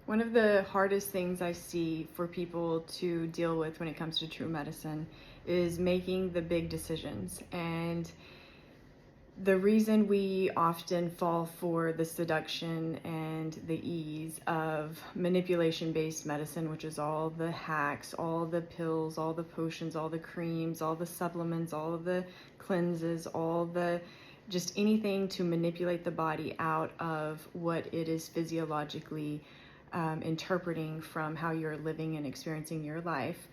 One of the hardest things I see for people to deal with when it comes to true medicine is making the big decisions. And the reason we often fall for the seduction and the ease of manipulation-based medicine, which is all the hacks, all the pills, all the potions, all the creams, all the supplements, all of the cleanses, all the just anything to manipulate the body out of what it is physiologically interpreting from how you're living and experiencing your life.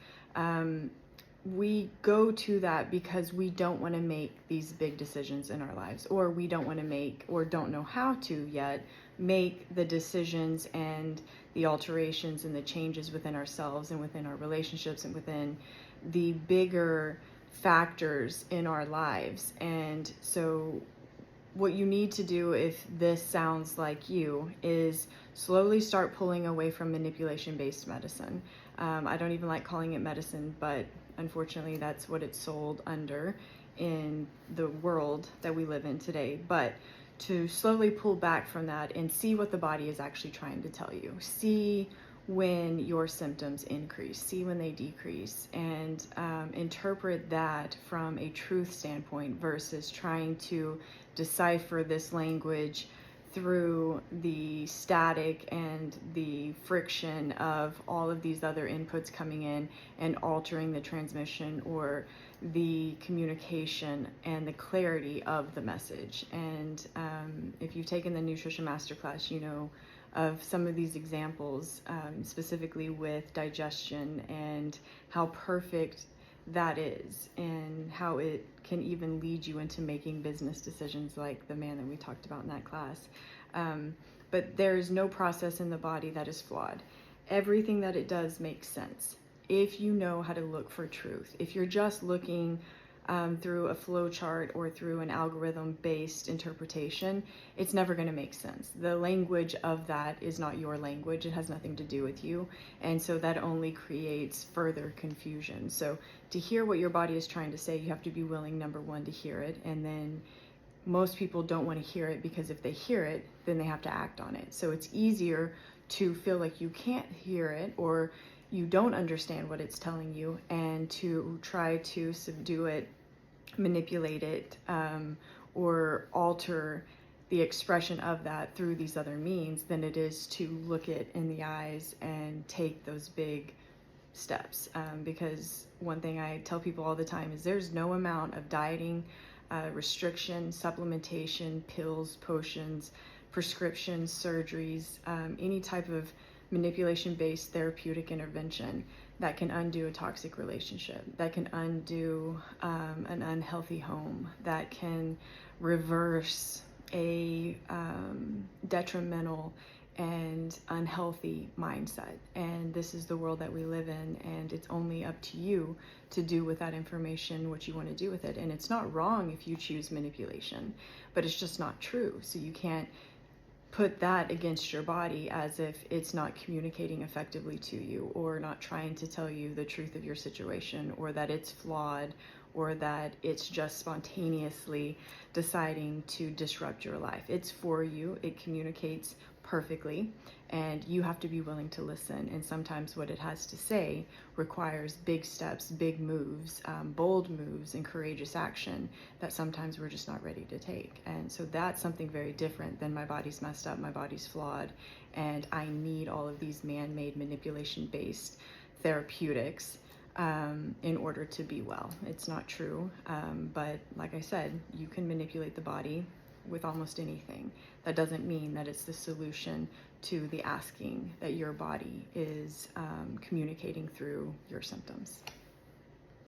We go to that because we don't want to make these big decisions in our lives, or we don't want to make, or don't know how to yet make the decisions and the alterations and the changes within ourselves and within our relationships and within the bigger factors in our lives. And so what you need to do, if this sounds like you, is slowly start pulling away from manipulation-based medicine. I don't even like calling it medicine, but unfortunately that's what it's sold under in the world that we live in today. But to slowly pull back from that and see what the body is actually trying to tell you. See when your symptoms increase, see when they decrease, and interpret that from a truth standpoint versus trying to decipher this language through the static and the friction of all of these other inputs coming in and altering the transmission or the communication and the clarity of the message. And if you've taken the Nutrition Masterclass, you know of some of these examples, specifically with digestion and how perfect that is and how it can even lead you into making business decisions like the man that we talked about in that class. But there's no process in the body that is flawed. Everything that it does makes sense if you know how to look for truth. If you're just looking through a flow chart or through an algorithm-based interpretation, it's never going to make sense. The language of that is not your language. It has nothing to do with you. And so that only creates further confusion. So to hear what your body is trying to say, you have to be willing, number one, to hear it. And then most people don't want to hear it because if they hear it, then they have to act on it. So it's easier to feel like you can't hear it or you don't understand what it's telling you, and to try to subdue it, manipulate it, or alter the expression of that through these other means than it is to look it in the eyes and take those big steps. Because one thing I tell people all the time is there's no amount of dieting, restriction, supplementation, pills, potions, prescriptions, surgeries, any type of manipulation-based therapeutic intervention that can undo a toxic relationship, that can undo an unhealthy home, that can reverse a detrimental and unhealthy mindset. And this is the world that we live in, and it's only up to you to do with that information what you want to do with it. And it's not wrong if you choose manipulation, but it's just not true. So you can't put that against your body as if it's not communicating effectively to you, or not trying to tell you the truth of your situation, or that it's flawed, or that it's just spontaneously deciding to disrupt your life. It's for you. It communicates perfectly, and you have to be willing to listen. And sometimes what it has to say requires big steps, big moves, bold moves, and courageous action that sometimes we're just not ready to take. And so that's something very different than my body's messed up, my body's flawed, and I need all of these man-made manipulation-based therapeutics in order to be well. It's not true, but like I said, you can manipulate the body with almost anything. That doesn't mean that it's the solution to the asking that your body is communicating through your symptoms.